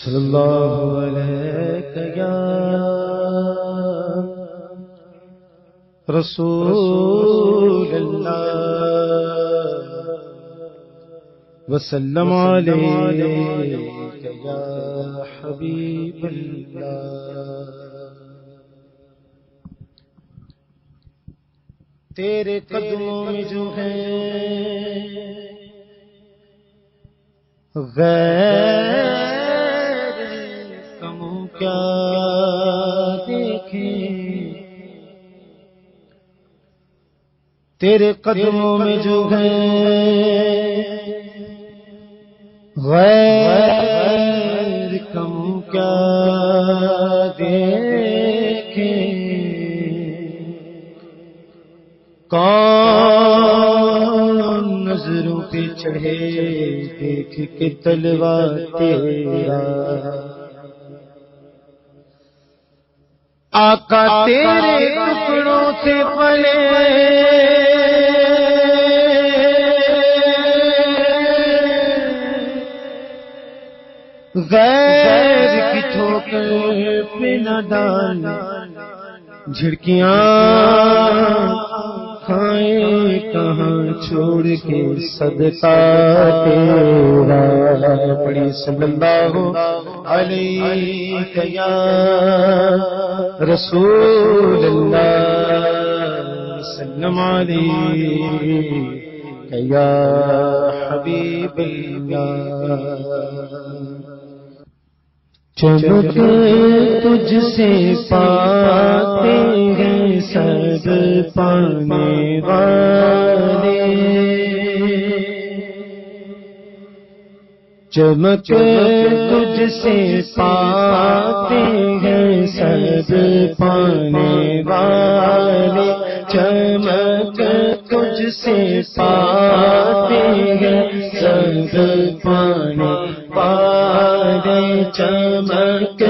صلی اللہ علیہ یا رسول اللہ وسلم علیہ یا حبیب اللہ. تیرے قدموں میں جو ہے غیر کموں کیا دیکھیں، تیرے قدموں میں جو ہے غیر کموں کیا دیکھیں. کون نظروں پہ چڑھے دیکھ کے تلوا تیرا، آقا تیرے ٹکڑوں سے پلے غیر کی ٹھوکر پہ نہ ڈال، جھڑکیاں کھائیں کہاں چھوڑ کے صدقہ تیرا. پڑھی صلی اللہ علیہ یا رسول اللہ وسلم علیہ یا حبیب اللہ. چمک تجھ سے پاتے ہیں سب پانے والے، چمک تجھ سے پاتے ہیں سب پانے والے، چمک تجھ سے پاتے ہیں سب پانے والے، چمک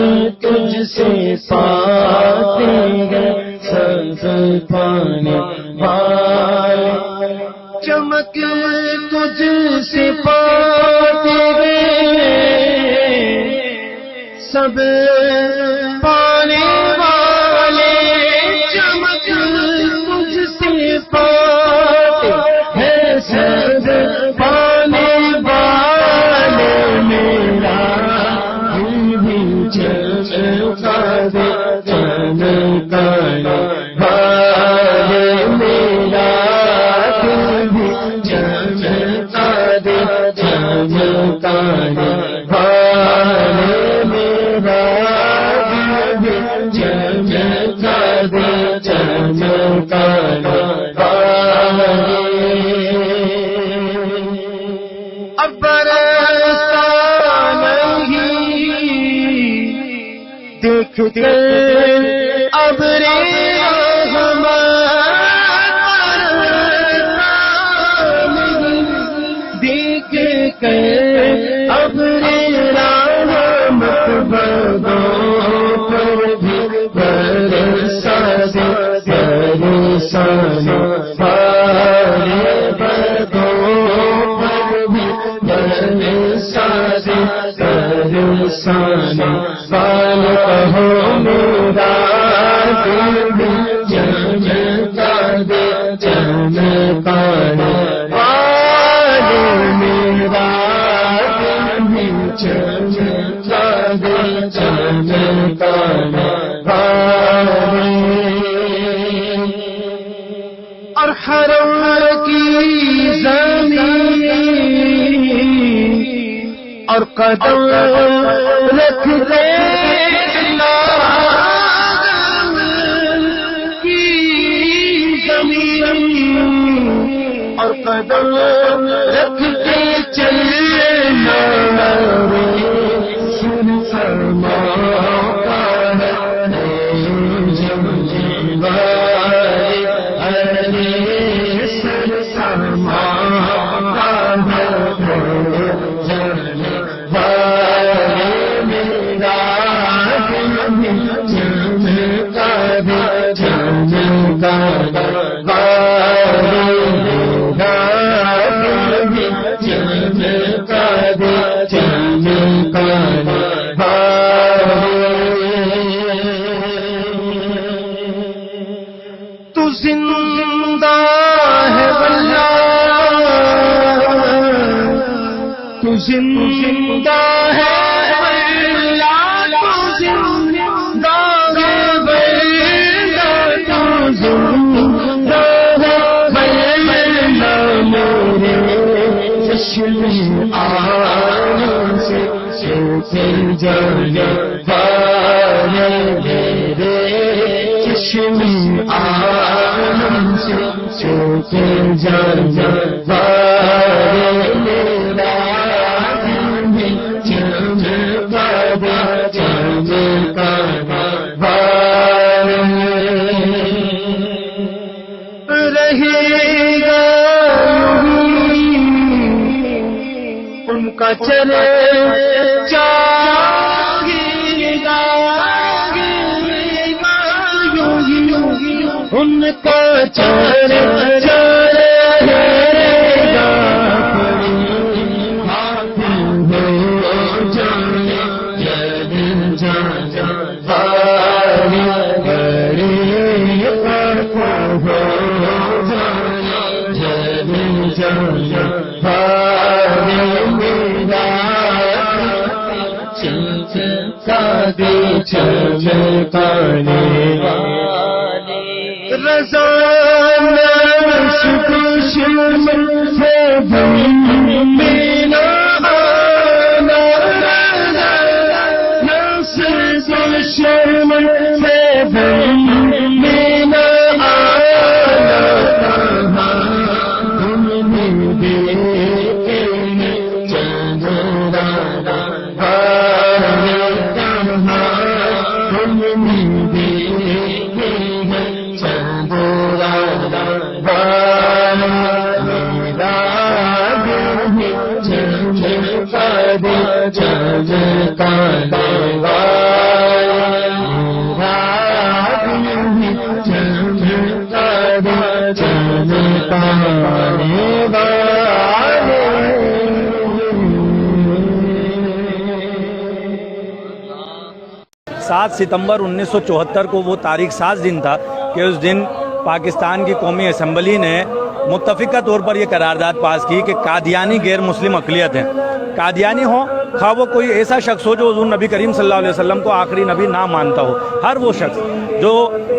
تجھ سے پاتے ہیں سب پانے والے، چمک تجھ سے پاتے ہیں سب پانے والے، چمک تجھ سے پاتے ہیں سب پانے والے. میرا دل بھی چمکا دے چمکانے والے، میرا دل بھی چمکا دے چمکانے والے، میرا دل بھی چمکا دے چمکانے والے. اب برستا نہیں دیکھ کے ابر دیکھ کے ابر رحمت بدوں پر بھی برسا دے برسانے والے، بدوں پر بھی برسا دے برسانے والے. کہو میرا دل بھی چمکا دے چمکانے والے، میرا دل بھی چمکا دے چمکانے والے. اور حرم کی زمین اور قدم رکھ دے کی زمین اور قدم رکھ کے چلنا سن فرما کا ہے جب ارے سن فرما کا ہے چمکا دے چمکا دے چمکا دے زندہ ہے اللہ تو زندہ ہے اللہ تو زندہ ہے اللہ میرے چشم آنکھ سے جانے والے میرے چشم آنکھ سے جانے والے میرا چمکا رہے گا ان کا چلے ان کا چلے رضا نفس کو شرم سے مینا آنا نفس کو شرم سے مینا آنا تم نے دیکھے چندرا سات ستمبر 1974 کو وہ تاریخ ساز دن تھا کہ اس دن پاکستان کی قومی اسمبلی نے متفقہ طور پر یہ قرارداد پاس کی کہ قادیانی غیر مسلم اقلیت ہیں. قادیانی ہوں خواہ وہ کوئی ایسا شخص ہو جو حضور نبی کریم صلی اللہ علیہ وسلم کو آخری نبی نہ مانتا ہو، ہر وہ شخص جو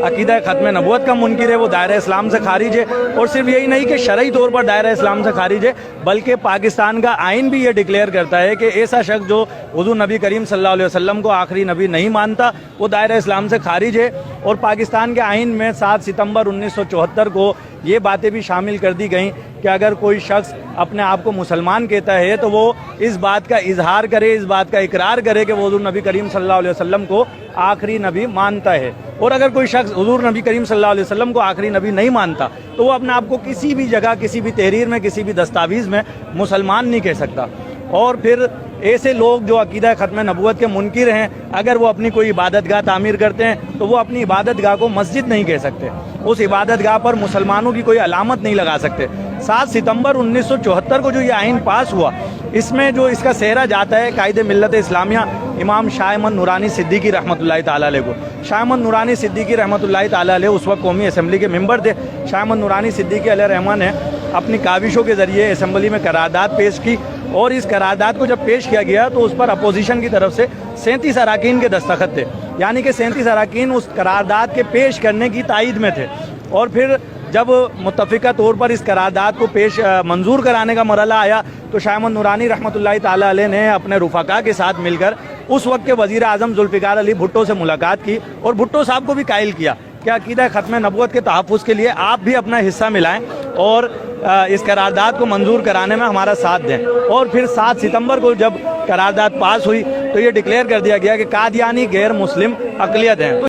عقیدہ ختم نبوت کا منکر ہے وہ دائرہ اسلام سے خارج ہے. اور صرف یہی نہیں کہ شرعی طور پر دائرہ اسلام سے خارج ہے بلکہ پاکستان کا آئین بھی یہ ڈکلیئر کرتا ہے کہ ایسا شخص جو حضور نبی کریم صلی اللہ علیہ وسلم کو آخری نبی نہیں مانتا وہ دائرہ اسلام سے خارج ہے. اور پاکستان کے آئین میں 7 ستمبر 1974 کو یہ باتیں بھی شامل کر دی گئیں کہ اگر کوئی شخص اپنے آپ کو مسلمان کہتا ہے تو وہ اس بات کا اظہار کرے، اس بات کا اقرار کرے کہ وہ حضور نبی کریم صلی اللہ علیہ وسلم کو آخری نبی مانتا ہے. اور اگر کوئی شخص حضور نبی کریم صلی اللہ علیہ وسلم کو آخری نبی نہیں مانتا تو وہ اپنے آپ کو کسی بھی جگہ، کسی بھی تحریر میں، کسی بھی دستاویز میں مسلمان نہیں کہہ سکتا. اور پھر ایسے لوگ جو عقیدہ ختم نبوت کے منکر ہیں اگر وہ اپنی کوئی عبادت گاہ تعمیر کرتے ہیں تو وہ اپنی عبادت گاہ کو مسجد نہیں کہہ سکتے، اس عبادت گاہ پر مسلمانوں کی کوئی علامت نہیں لگا سکتے. 7 ستمبر 1974 کو جو یہ آئین پاس ہوا اس میں جو اس کا سہرا جاتا ہے قائد ملت اسلامیہ امام شاہ احمد نورانی صدیقی رحمۃ اللہ تعالیٰ علیہ کو. شاہ احمد نورانی صدیقی رحمۃ اللہ تعالیٰ علیہ اس وقت قومی اسمبلی کے ممبر تھے. شاہ احمد نورانی صدیقی علیہ رحمٰن نے اپنی کاوشوں کے ذریعے اسمبلی میں قرارداد پیش کی اور اس قرارداد کو جب پیش کیا گیا تو اس پر اپوزیشن کی طرف سے 37 اراکین کے دستخط تھے، یعنی کہ 37 اراکین اس قرارداد کے پیش کرنے کی تائید میں تھے. اور پھر جب متفقہ طور پر اس قرارداد کو منظور کرانے کا مرحلہ آیا تو شاہ احمد نورانی رحمۃ اللہ تعالیٰ علیہ نے اپنے رفقا کے ساتھ مل کر اس وقت کے وزیر اعظم ذوالفقار علی بھٹو سے ملاقات کی اور بھٹو صاحب کو بھی قائل کیا کہ عقیدہ ختم نبوت کے تحفظ کے لیے آپ بھی اپنا حصہ ملائیں اور اس قرارداد کو منظور کرانے میں ہمارا ساتھ دیں. اور پھر 7 ستمبر کو جب قرارداد پاس ہوئی تو یہ ڈکلیئر کر دیا گیا کہ قادیانی غیر مسلم اقلیت ہیں.